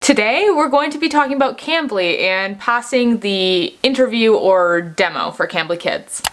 Today we're going to be talking about Cambly and passing the interview or demo for Cambly Kids.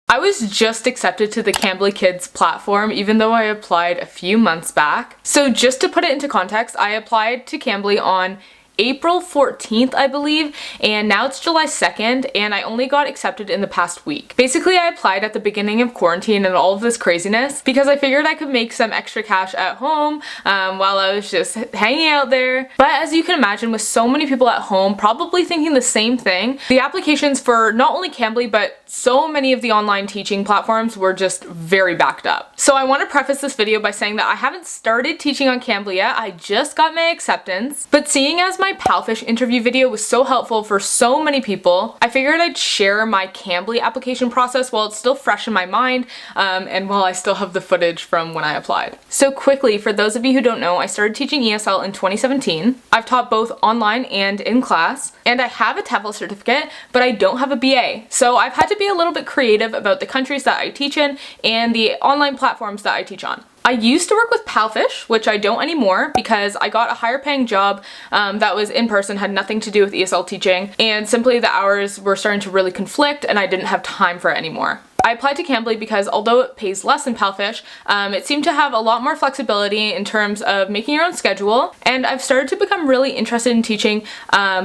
I was just accepted to the Cambly Kids platform even though I applied a few months back. So just to put it into context, I applied to Cambly on April 14th, I believe, and now it's July 2nd, and I only got accepted in the past week. Basically, I applied at the beginning of quarantine and all of this craziness because I figured I could make some extra cash at home while I was just hanging out there. But as you can imagine, with so many people at home probably thinking the same thing, the applications for not only Cambly, but so many of the online teaching platforms were just very backed up. So I want to preface this video by saying that I haven't started teaching on Cambly yet, I just got my acceptance. But seeing as my Palfish interview video was so helpful for so many people, I figured I'd share my Cambly application process while it's still fresh in my mind and while I still have the footage from when I applied. So quickly, for those of you who don't know, I started teaching ESL in 2017. I've taught both online and in class, and I have a TEFL certificate, but I don't have a BA. So I've had to be a little bit creative about the countries that I teach in and the online platforms that I teach on. I used to work with Palfish, which I don't anymore because I got a higher paying job that was in person, had nothing to do with ESL teaching, and simply the hours were starting to really conflict and I didn't have time for it anymore. I applied to Cambly because although it pays less than Palfish, it seemed to have a lot more flexibility in terms of making your own schedule, and I've started to become really interested in teaching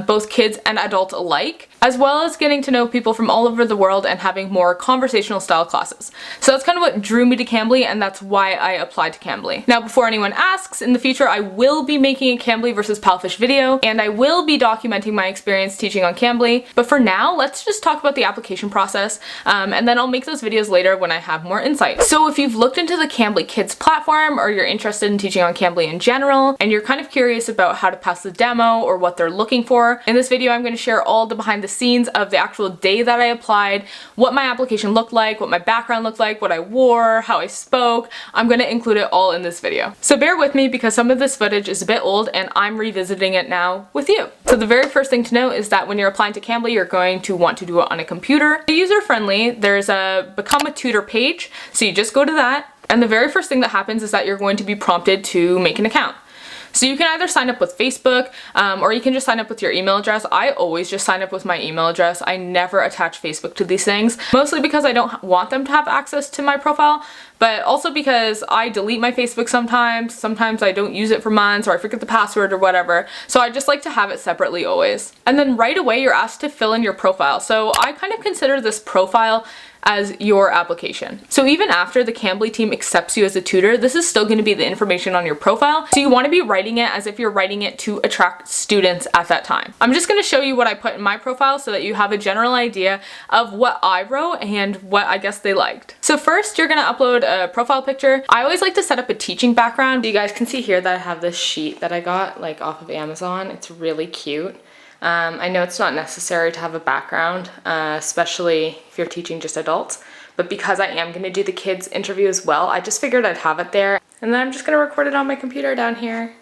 both kids and adults alike, as well as getting to know people from all over the world and having more conversational style classes. So that's kind of what drew me to Cambly, and that's why I applied to Cambly. Now, before anyone asks, in the future I will be making a Cambly versus Palfish video, and I will be documenting my experience teaching on Cambly, but for now, let's just talk about the application process, and then I'll make those videos later when I have more insight. So if you've looked into the Cambly Kids platform, or you're interested in teaching on Cambly in general, and you're kind of curious about how to pass the demo or what they're looking for, in this video I'm going to share all the behind the scenes of the actual day that I applied, what my application looked like, what my background looked like, what I wore, how I spoke. I'm going to include it all in this video. So bear with me because some of this footage is a bit old and I'm revisiting it now with you. So the very first thing to know is that when you're applying to Cambly, you're going to want to do it on a computer. User-friendly, there's a Become a Tutor page, so you just go to that, and the very first thing that happens is that you're going to be prompted to make an account. So you can either sign up with Facebook or you can just sign up with your email address. I always just sign up with my email address. I never attach Facebook to these things, mostly because I don't want them to have access to my profile, but also because I delete my Facebook sometimes. Sometimes I don't use it for months or I forget the password or whatever. So I just like to have it separately always. And then right away you're asked to fill in your profile. So I kind of consider this profile as your application. So even after the Cambly team accepts you as a tutor, this is still going to be the information on your profile. So you want to be writing it as if you're writing it to attract students at that time. I'm just going to show you what I put in my profile so that you have a general idea of what I wrote and what I guess they liked. So first you're going to upload a profile picture. I always like to set up a teaching background. You guys can see here that I have this sheet that I got like off of Amazon. It's really cute. I know it's not necessary to have a background, especially if you're teaching just adults, but because I am going to do the kids interview as well, I just figured I'd have it there. And then I'm just going to record it on my computer down here.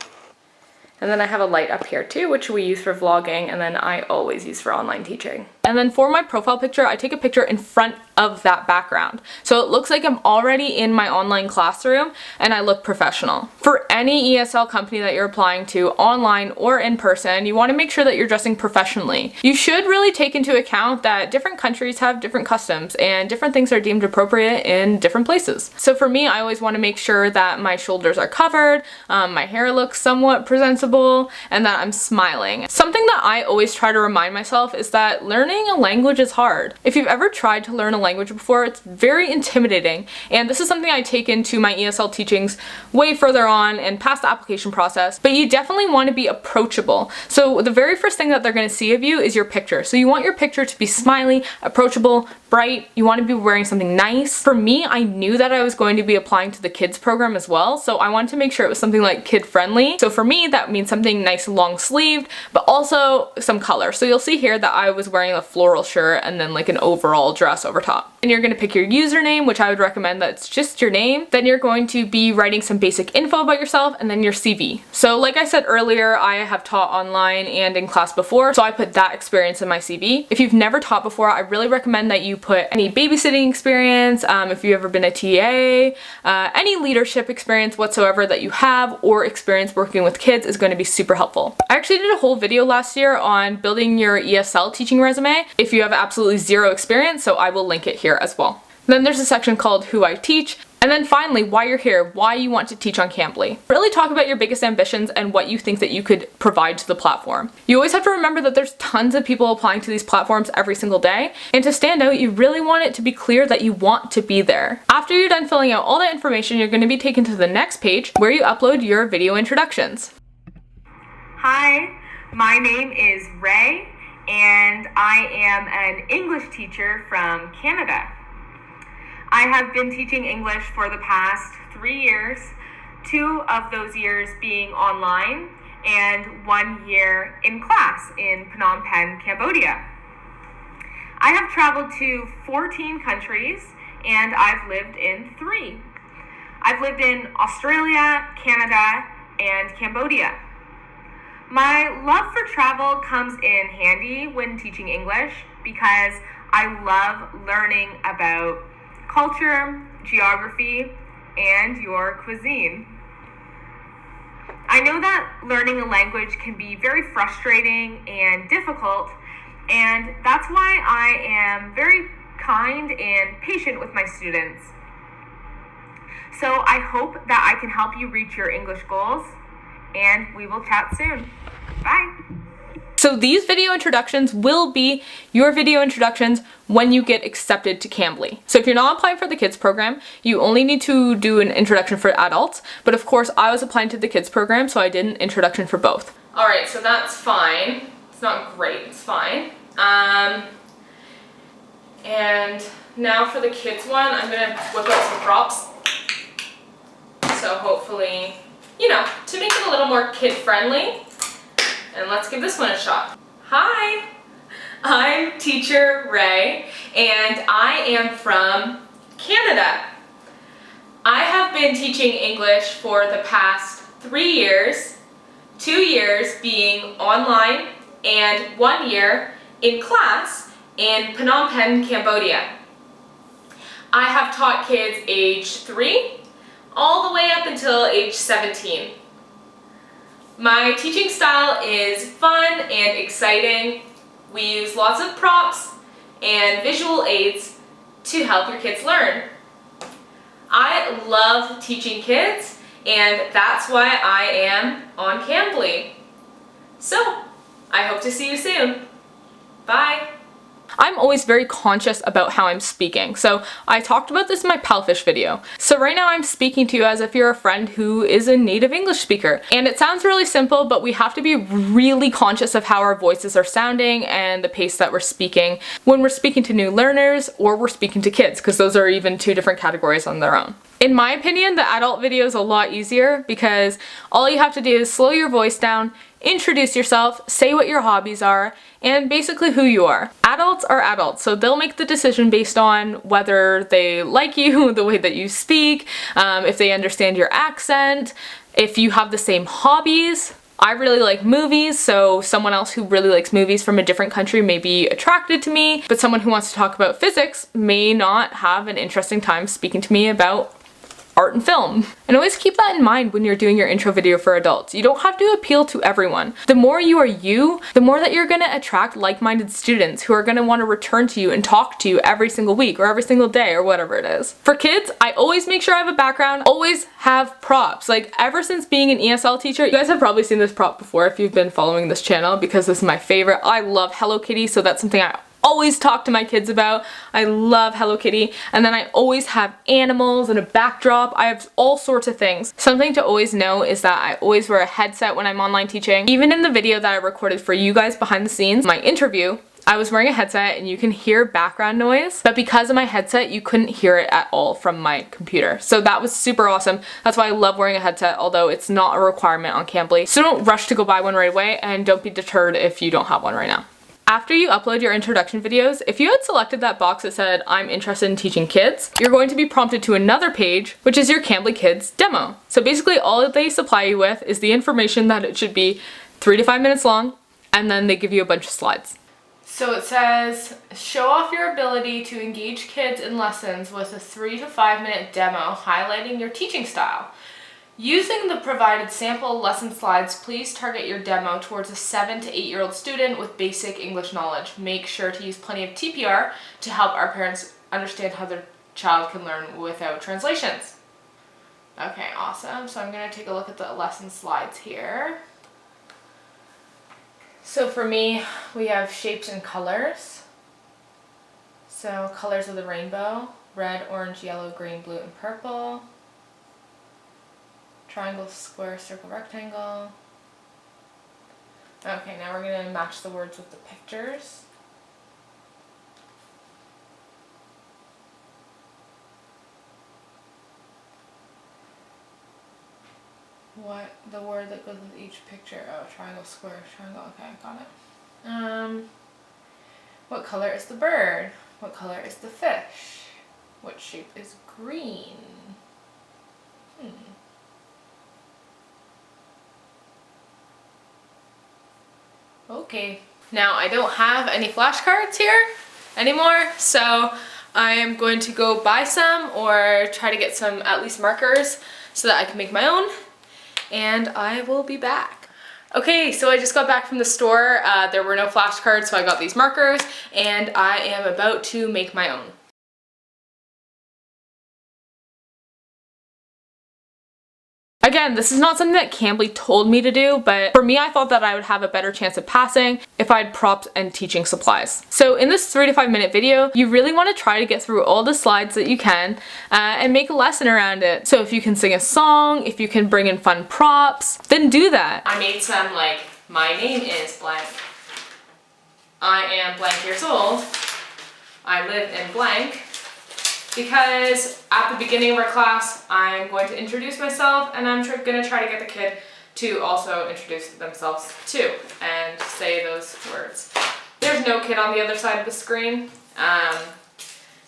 And then I have a light up here too, which we use for vlogging, and then I always use for online teaching. And then for my profile picture, I take a picture in front of that background. So it looks like I'm already in my online classroom and I look professional. For any ESL company that you're applying to, online or in person, you want to make sure that you're dressing professionally. You should really take into account that different countries have different customs and different things are deemed appropriate in different places. So for me, I always want to make sure that my shoulders are covered, my hair looks somewhat presentable, and that I'm smiling. Something that I always try to remind myself is that learning a language is hard. If you've ever tried to learn a language before, it's very intimidating, and this is something I take into my ESL teachings way further on and past the application process, but you definitely want to be approachable. So the very first thing that they're going to see of you is your picture. So you want your picture to be smiley, approachable, bright. You want to be wearing something nice. For me, I knew that I was going to be applying to the kids program as well, so I wanted to make sure it was something like kid friendly. So for me, that means something nice long sleeved, but also some color. So you'll see here that I was wearing a floral shirt and then like an overall dress over top. And you're going to pick your username, which I would recommend that it's just your name. Then you're going to be writing some basic info about yourself and then your CV. So like I said earlier, I have taught online and in class before, so I put that experience in my CV. If you've never taught before, I really recommend that you put any babysitting experience, if you've ever been a TA, any leadership experience whatsoever that you have or experience working with kids is going to be super helpful. I actually did a whole video last year on building your ESL teaching resume if you have absolutely zero experience, so I will link it here as well. Then there's a section called Who I Teach. And then finally, why you're here, why you want to teach on Cambly. Really talk about your biggest ambitions and what you think that you could provide to the platform. You always have to remember that there's tons of people applying to these platforms every single day, and to stand out, you really want it to be clear that you want to be there. After you're done filling out all that information, you're going to be taken to the next page where you upload your video introductions. Hi, my name is Ray, and I am an English teacher from Canada. I have been teaching English for the past 3 years, 2 of those years being online and 1 year in class in Phnom Penh, Cambodia. I have traveled to 14 countries and I've lived in 3. I've lived in Australia, Canada, and Cambodia. My love for travel comes in handy when teaching English because I love learning about culture, geography, and your cuisine. I know that learning a language can be very frustrating and difficult, and that's why I am very kind and patient with my students. So I hope that I can help you reach your English goals, and we will chat soon. Bye! So these video introductions will be your video introductions when you get accepted to Cambly. So if you're not applying for the kids program, you only need to do an introduction for adults. But of course, I was applying to the kids program, so I did an introduction for both. All right, so that's fine. It's not great, it's fine. And now for the kids one, I'm gonna whip out some props. So hopefully, you know, to make it a little more kid friendly. And let's give this one a shot. Hi, I'm teacher Ray, and I am from Canada. I have been teaching English for the past 3 years, 2 years being online, and 1 year in class in Phnom Penh, Cambodia. I have taught kids age 3 all the way up until age 17. My teaching style is fun and exciting. We use lots of props and visual aids to help your kids learn. I love teaching kids, and that's why I am on Cambly. So, I hope to see you soon. Bye! I'm always very conscious about how I'm speaking. So I talked about this in my Palfish video. So right now I'm speaking to you as if you're a friend who is a native English speaker. And it sounds really simple, but we have to be really conscious of how our voices are sounding and the pace that we're speaking when we're speaking to new learners or we're speaking to kids, because those are even 2 different categories on their own. In my opinion, the adult video is a lot easier because all you have to do is slow your voice down, introduce yourself, say what your hobbies are, and basically who you are. Adults are adults, so they'll make the decision based on whether they like you, the way that you speak, if they understand your accent, if you have the same hobbies. I really like movies, so someone else who really likes movies from a different country may be attracted to me, but someone who wants to talk about physics may not have an interesting time speaking to me about art and film. And always keep that in mind when you're doing your intro video for adults. You don't have to appeal to everyone. The more you are you, the more that you're going to attract like-minded students who are going to want to return to you and talk to you every single week or every single day or whatever it is. For kids, I always make sure I have a background, always have props. Like ever since being an ESL teacher, you guys have probably seen this prop before if you've been following this channel because this is my favorite. I love Hello Kitty, so that's something I always talk to my kids about. I love Hello Kitty. And then I always have animals and a backdrop. I have all sorts of things. Something to always know is that I always wear a headset when I'm online teaching. Even in the video that I recorded for you guys behind the scenes, my interview, I was wearing a headset and you can hear background noise, but because of my headset, you couldn't hear it at all from my computer. So that was super awesome. That's why I love wearing a headset, although it's not a requirement on Cambly. So don't rush to go buy one right away, and don't be deterred if you don't have one right now. After you upload your introduction videos, if you had selected that box that said, I'm interested in teaching kids, you're going to be prompted to another page, which is your Cambly Kids demo. So basically all they supply you with is the information that it should be 3 to 5 minutes long, and then they give you a bunch of slides. So it says, show off your ability to engage kids in lessons with a 3 to 5 minute demo highlighting your teaching style. Using the provided sample lesson slides, please target your demo towards a 7 to 8-year-old student with basic English knowledge. Make sure to use plenty of TPR to help our parents understand how their child can learn without translations. Okay, awesome. So I'm going to take a look at the lesson slides here. So for me, we have shapes and colors. So colors of the rainbow: red, orange, yellow, green, blue, and purple. Triangle, square, circle, rectangle. Okay, now we're going to match the words with the pictures. What the word that goes with each picture? Oh, triangle, square, triangle. Okay, got it. What color is the bird? What color is the fish? What shape is green? Okay, now I don't have any flashcards here anymore, so I am going to go buy some or try to get some at least markers so that I can make my own, and I will be back. Okay, so I just got back from the store. There were no flashcards, so I got these markers, and I am about to make my own. Again, this is not something that Cambly told me to do, but for me, I thought that I would have a better chance of passing if I had props and teaching supplies. So in this 3 to 5 minute video, you really want to try to get through all the slides that you can and make a lesson around it. So if you can sing a song, if you can bring in fun props, then do that. I made some like, my name is blank. I am blank years old. I live in blank. Because at the beginning of our class, I'm going to introduce myself, and I'm going to try to get the kid to also introduce themselves too and say those words. There's no kid on the other side of the screen.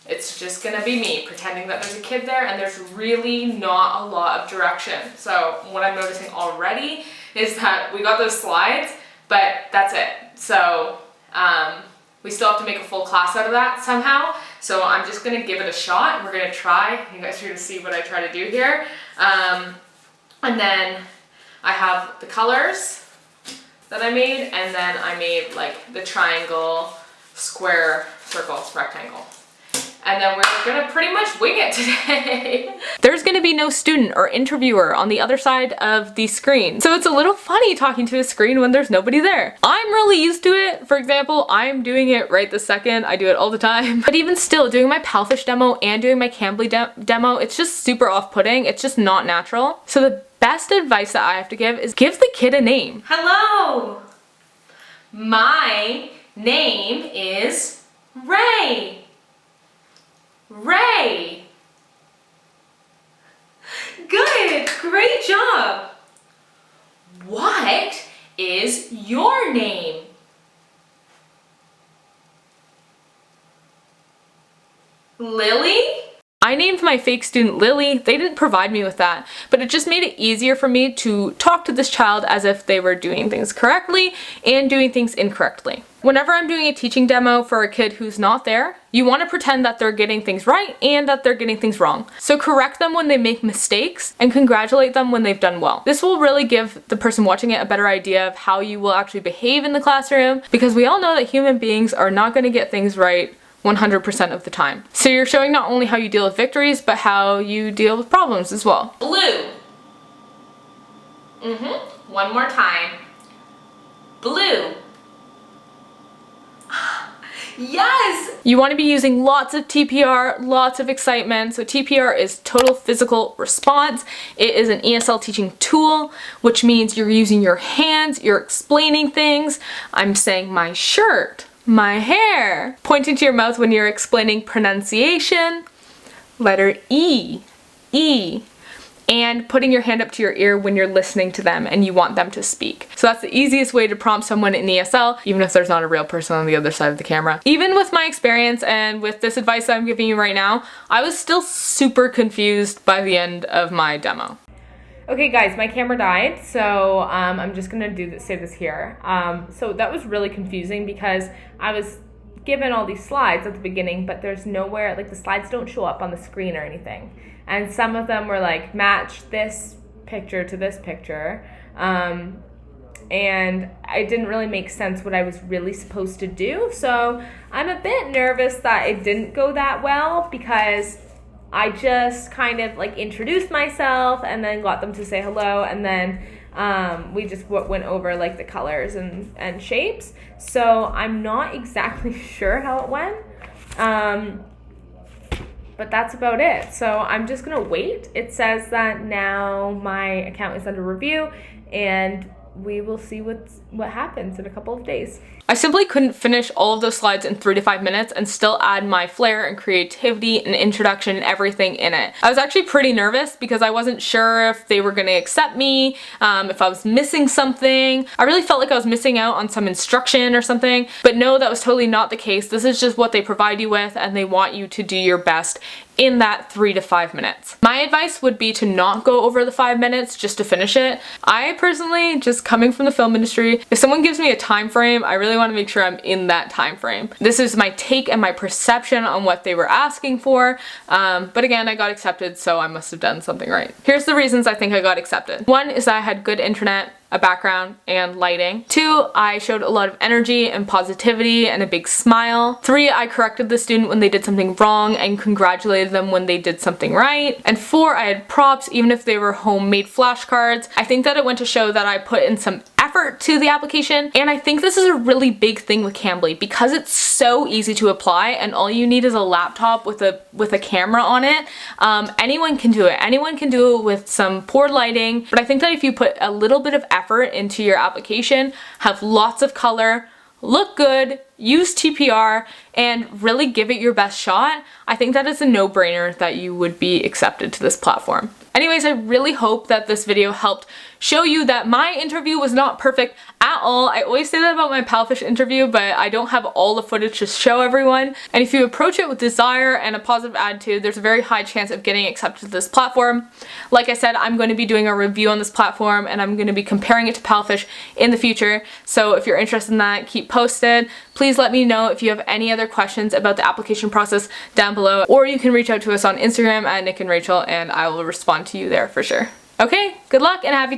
It's just going to be me pretending that there's a kid there, and there's really not a lot of direction. So what I'm noticing already is that we got those slides, but that's it. So we still have to make a full class out of that somehow. So I'm just gonna give it a shot, and we're gonna try. You guys are gonna see what I try to do here. And then I have the colors that I made, and then I made like the triangle, square, circle, rectangle. And then we're gonna pretty much wing it today. There's gonna be no student or interviewer on the other side of the screen. So it's a little funny talking to a screen when there's nobody there. I'm really used to it. For example, I'm doing it right this second. I do it all the time. But even still, doing my Palfish demo and doing my Cambly demo, it's just super off-putting. It's just not natural. So the best advice that I have to give is give the kid a name. Hello! My name is Ray. Ray! Good! Great job! What is your name? Lily? I named my fake student Lily. They didn't provide me with that, but it just made it easier for me to talk to this child as if they were doing things correctly and doing things incorrectly. Whenever I'm doing a teaching demo for a kid who's not there, you want to pretend that they're getting things right and that they're getting things wrong. So correct them when they make mistakes and congratulate them when they've done well. This will really give the person watching it a better idea of how you will actually behave in the classroom, because we all know that human beings are not going to get things right 100% of the time. So you're showing not only how you deal with victories, but how you deal with problems as well. Blue. One more time. Blue. Yes! You want to be using lots of TPR, lots of excitement. So TPR is total physical response. It is an ESL teaching tool, which means you're using your hands, you're explaining things. I'm saying my shirt, my hair. Pointing to your mouth when you're explaining pronunciation. Letter E, E. And putting your hand up to your ear when you're listening to them and you want them to speak. So that's the easiest way to prompt someone in ESL, even if there's not a real person on the other side of the camera. Even with my experience and with this advice I'm giving you right now, I was still super confused by the end of my demo. Okay guys, my camera died, so I'm just gonna say this here. So that was really confusing because I was given all these slides at the beginning, but there's nowhere, like the slides don't show up on the screen or anything. And some of them were like, match this picture to this picture. And it didn't really make sense what I was really supposed to do. So I'm a bit nervous that it didn't go that well because I just kind of like introduced myself and then got them to say hello, and then we just went over like the colors and shapes. So I'm not exactly sure how it went, but that's about it. So I'm just gonna wait. It says that now my account is under review, and we will see what happens in a couple of days. I simply couldn't finish all of those slides in 3 to 5 minutes and still add my flair and creativity and introduction and everything in it. I was actually pretty nervous because I wasn't sure if they were gonna accept me, if I was missing something. I really felt like I was missing out on some instruction or something, but no, that was totally not the case. This is just what they provide you with, and they want you to do your best in that 3 to 5 minutes. My advice would be to not go over the 5 minutes just to finish it. I personally, just coming from the film industry, if someone gives me a time frame, I really want to make sure I'm in that time frame. This is my take and my perception on what they were asking for, but again, I got accepted, so I must have done something right. Here's the reasons I think I got accepted. 1 is that I had good internet, a background, and lighting. 2, I showed a lot of energy and positivity and a big smile. 3, I corrected the student when they did something wrong and congratulated them when they did something right. And 4, I had props even if they were homemade flashcards. I think that it went to show that I put in some effort to the application, and I think this is a really big thing with Cambly because it's so easy to apply and all you need is a laptop with a camera on it. Anyone can do it. Anyone can do it with some poor lighting, but I think that if you put a little bit of effort into your application, have lots of color, look good, use TPR, and really give it your best shot, I think that is a no-brainer that you would be accepted to this platform. Anyways, I really hope that this video helped show you that my interview was not perfect at all. I always say that about my Palfish interview, but I don't have all the footage to show everyone. And if you approach it with desire and a positive attitude, there's a very high chance of getting accepted to this platform. Like I said, I'm going to be doing a review on this platform, and I'm going to be comparing it to Palfish in the future. So if you're interested in that, keep posted. Please let me know if you have any other questions about the application process down below, or you can reach out to us on Instagram at Nick and Rachel, and I will respond to you there for sure. Okay, good luck and happy